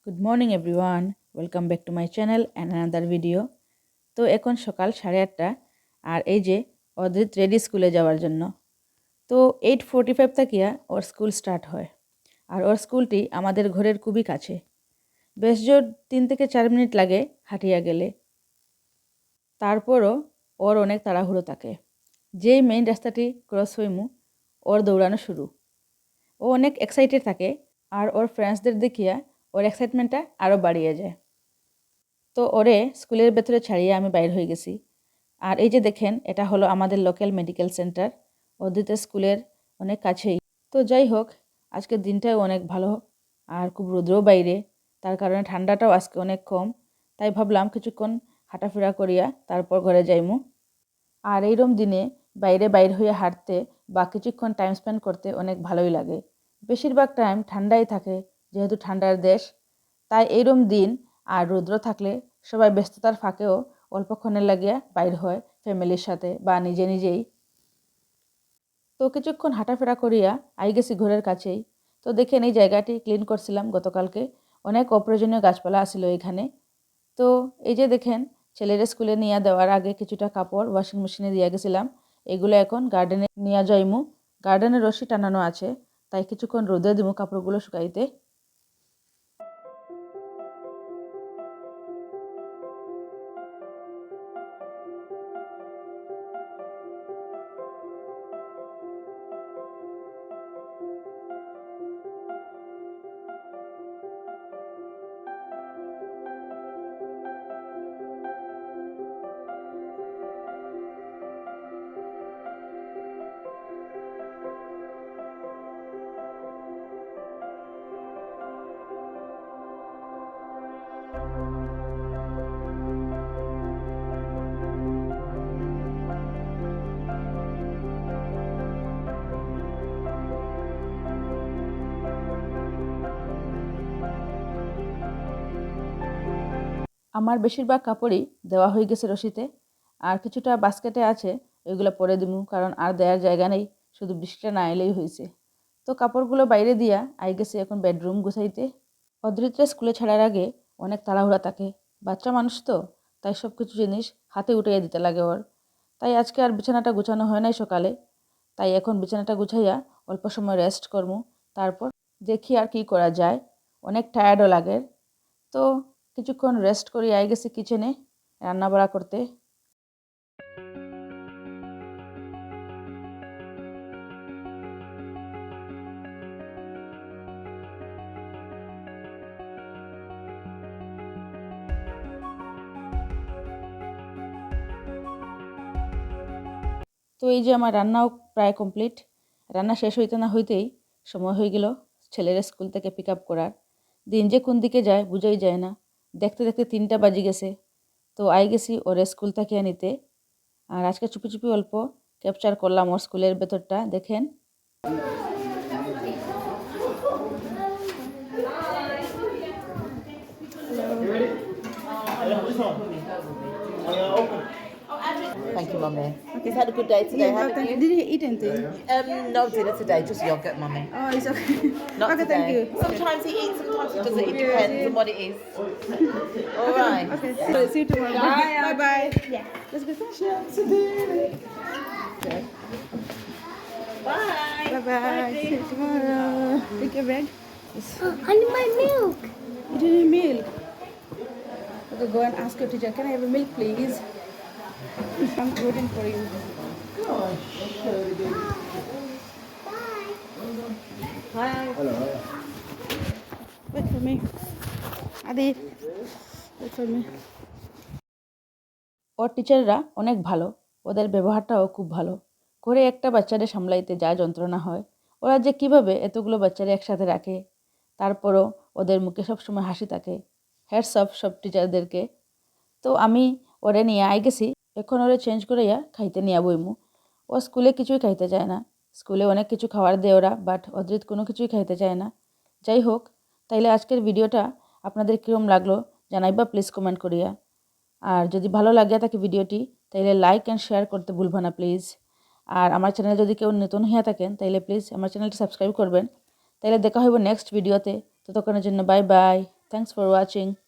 Good morning everyone, welcome back to my channel and another video. তো এখন সকাল 8:30 আর এই যে অদ্রিত রেডি স্কুলে যাওয়ার জন্য। তো 8:45 থাকিয়া ওর স্কুল স্টার্ট হয়, আর ওর স্কুলটি আমাদের ঘরের খুবই কাছে, বেশ জোর 3 থেকে 4 মিনিট লাগে হাঁটিয়া গেলে। তারপরও ওর অনেক তাড়াহুড়ো থাকে। যেই মেইন রাস্তাটি ক্রস হইমু ওর দৌড়ানো শুরু। ও অনেক এক্সাইটেড থাকে, আর ওর ফ্রেন্ডসদের দেখিয়া ওর এক্সাইটমেন্টটা আরও বাড়িয়ে যায়। তো ওরে স্কুলের ভেতরে ছাড়িয়ে আমি বাইর হয়ে গেছি। আর এই যে দেখেন, এটা হলো আমাদের লোকাল মেডিকেল সেন্টার, অদ্রিতের স্কুলের অনেক কাছেই। তো যাই হোক, আজকের দিনটাও অনেক ভালো, আর খুব রৌদ্রও বাইরে, তার কারণে ঠান্ডাটাও আজকে অনেক কম। তাই ভাবলাম কিছুক্ষণ হাঁটাফেরা করিয়া তারপর ঘরে যাইমু। আর এইরম দিনে বাইরে বাইর হয়ে হাঁটতে বা কিছুক্ষণ টাইম স্পেন্ড করতে অনেক ভালোই লাগে। বেশিরভাগ টাইম ঠান্ডাই থাকে, যেহেতু ঠান্ডার দেশ। তাই এইরম দিন আর রৌদ্র থাকলে সবাই ব্যস্ততার ফাঁকেও অল্পক্ষণের লাগিয়া বাইর হয় ফ্যামিলির সাথে বা নিজে নিজেই। তো কিছুক্ষণ হাঁটাফেরা করিয়া আই গেছি ঘরের কাছেই। তো দেখেন, এই জায়গাটি ক্লিন করছিলাম গতকালকে। অনেক অপ্রয়োজনীয় গাছপালা আসিল এখানে। তো এই যে দেখেন, ছেলের স্কুলে নিয়ে দেওয়ার আগে কিছুটা কাপড় ওয়াশিং মেশিনে দিয়ে গেছিলাম। এগুলো এখন গার্ডেনে নিয়ে যাইমু। গার্ডেনে রশি টানানো আছে, তাই কিছুক্ষণ রোদে দিমু কাপড়গুলো শুকাইতে। আমার বেশিরভাগ কাপড়ই দেওয়া হয়ে গেছে রশিতে, আর কিছুটা বাস্কেটে আছে, ওইগুলো পরে দিমু, কারণ আর দেওয়ার জায়গা নেই, শুধু বৃষ্টিটা না এলেই হয়েছে। তো কাপড়গুলো বাইরে দিয়া আই গেছে এখন বেডরুম গুছাইতে। অদ্রিতরা স্কুলে ছাড়ার আগে অনেক তাড়াহুড়া থাকে, বাচ্চা মানুষ তো, তাই সব কিছু জিনিস হাতে উঠাইয়া দিতে লাগে ওর। তাই আজকে আর বিছানাটা গুছানো হয় নাই সকালে, তাই এখন বিছানাটা গুছাইয়া অল্প সময় রেস্ট করবো, তারপর দেখি আর কি করা যায়। অনেক টায়ার্ডও লাগে। তো কিছুক্ষণ রেস্ট করি আই গেছি কিচেনে রান্না বাড়া করতে। তো এই যে আমার রান্নাও প্রায় কমপ্লিট। রান্না শেষ হইতে না হইতেই সময় হয়ে গেল ছেলের স্কুল থেকে পিক আপ করার। দিন যে কোন দিকে যায় বুঝাই যায় না। দেখতে দেখতে 3টা বাজি গেছে। তো আই গেছি ওর স্কুল থেকে নিতে। আর আজকে চুপি চুপি অল্প ক্যাপচার করলাম ওর স্কুলের ভেতরটা, দেখেন। Thank you, Mummy. He's had a good day today, Yeah, haven't thank you. you? Did he eat anything? No dinner today, just yogurt, Mummy. Oh, it's okay. Not Okay, today. thank you. Sometimes he eats, sometimes he doesn't. It Yeah, depends yeah. on what it is. All right. Okay. So, see you tomorrow. Bye. Bye. Yeah. Let's go. Bye. Bye bye. See you tomorrow. Take your bread. I need my milk. You didn't milk. Okay, go and ask your teacher. Can I have a milk, please? I'm waiting for you. Bye. Wait for me. Adi. Wait for me. ওর টিচাররা অনেক ভালো, ওদের ব্যবহারটাও খুব ভালো। করে একটা বাচ্চারে সামলাইতে যা যন্ত্রণা হয়, ওরা যে কিভাবে এতগুলো বাচ্চারা একসাথে রাখে, তারপরও ওদের মুখে সবসময় হাসি থাকে। হ্যাটস অফ সব টিচারদেরকে। তো আমি ওরে নিয়ে আই গেছি, এখন ওরে চেঞ্জ করাইয়া খাইতে নিয়ে বইমু। ও স্কুলে কিছুই খাইতে চায় না। স্কুলে অনেক কিছু খাওয়ার দেয় ওরা, বাট অদ্রিত কোনো কিছুই খাইতে চায় না। যাই হোক, তাইলে আজকের ভিডিওটা আপনাদের কীরকম লাগলো জানাইবা প্লিজ কমেন্ট করিয়া। আর যদি ভালো লাগে থাকে ভিডিওটি, তাইলে লাইক অ্যান্ড শেয়ার করতে ভুলবা না প্লিজ। আর আমার চ্যানেলে যদি কেউ নতুন হয়ে থাকেন, তাইলে প্লিজ আমার চ্যানেলটি সাবস্ক্রাইব করবেন। তাইলে দেখা হইব নেক্সট ভিডিওতে। ততক্ষণের জন্য bye bye. Thanks for watching.